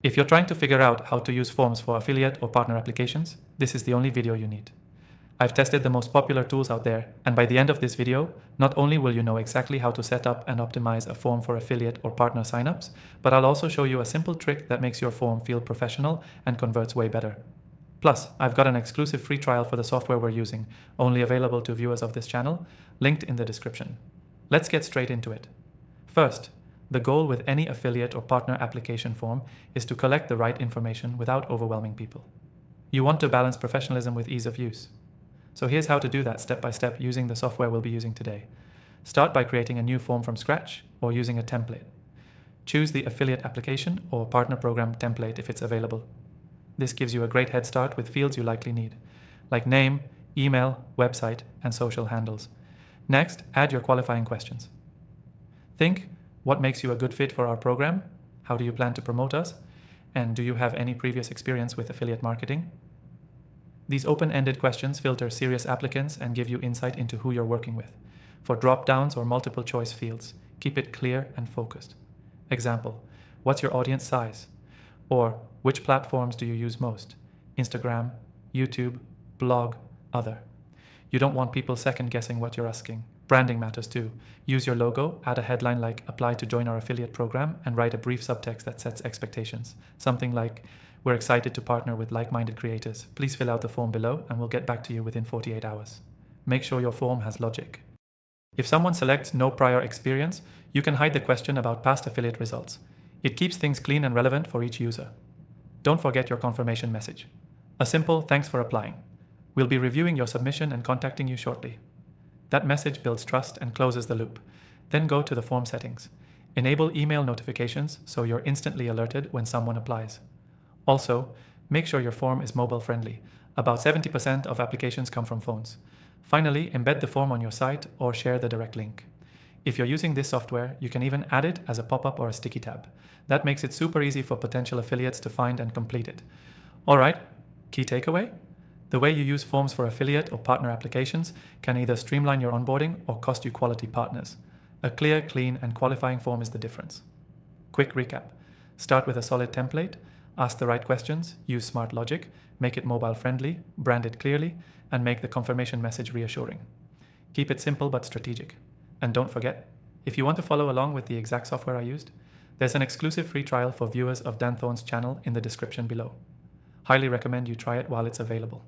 If you're trying to figure out how to use forms for affiliate or partner applications, this is the only video you need. I've tested the most popular tools out there, and by the end of this video, not only will you know exactly how to set up and optimize a form for affiliate or partner signups, but I'll also show you a simple trick that makes your form feel professional and converts way better. Plus, I've got an exclusive free trial for the software we're using, only available to viewers of this channel, linked in the description. Let's get straight into it. First, the goal with any affiliate or partner application form is to collect the right information without overwhelming people. You want to balance professionalism with ease of use. So here's how to do that step by step using the software we'll be using today. Start by creating a new form from scratch or using a template. Choose the affiliate application or partner program template if it's available. This gives you a great head start with fields you likely need, like name, email, website, and social handles. Next, add your qualifying questions. Think, what makes you a good fit for our program? How do you plan to promote us? And do you have any previous experience with affiliate marketing? These open-ended questions filter serious applicants and give you insight into who you're working with. For drop-downs or multiple choice fields, keep it clear and focused. Example, what's your audience size? Or which platforms do you use most? Instagram, YouTube, blog, other. You don't want people second-guessing what you're asking. Branding matters too. Use your logo, add a headline like apply to join our affiliate program, and write a brief subtext that sets expectations. Something like, we're excited to partner with like-minded creators. Please fill out the form below and we'll get back to you within 48 hours. Make sure your form has logic. If someone selects no prior experience, you can hide the question about past affiliate results. It keeps things clean and relevant for each user. Don't forget your confirmation message. A simple thanks for applying. We'll be reviewing your submission and contacting you shortly. That message builds trust and closes the loop. Then go to the form settings. Enable email notifications so you're instantly alerted when someone applies. Also, make sure your form is mobile friendly. About 70% of applications come from phones. Finally, embed the form on your site or share the direct link. If you're using this software, you can even add it as a pop-up or a sticky tab. That makes it super easy for potential affiliates to find and complete it. All right, key takeaway? The way you use forms for affiliate or partner applications can either streamline your onboarding or cost you quality partners. A clear, clean, and qualifying form is the difference. Quick recap. Start with a solid template, ask the right questions, use smart logic, make it mobile friendly, brand it clearly, and make the confirmation message reassuring. Keep it simple but strategic. And don't forget, if you want to follow along with the exact software I used, there's an exclusive free trial for viewers of Dan Thorne's channel in the description below. Highly recommend you try it while it's available.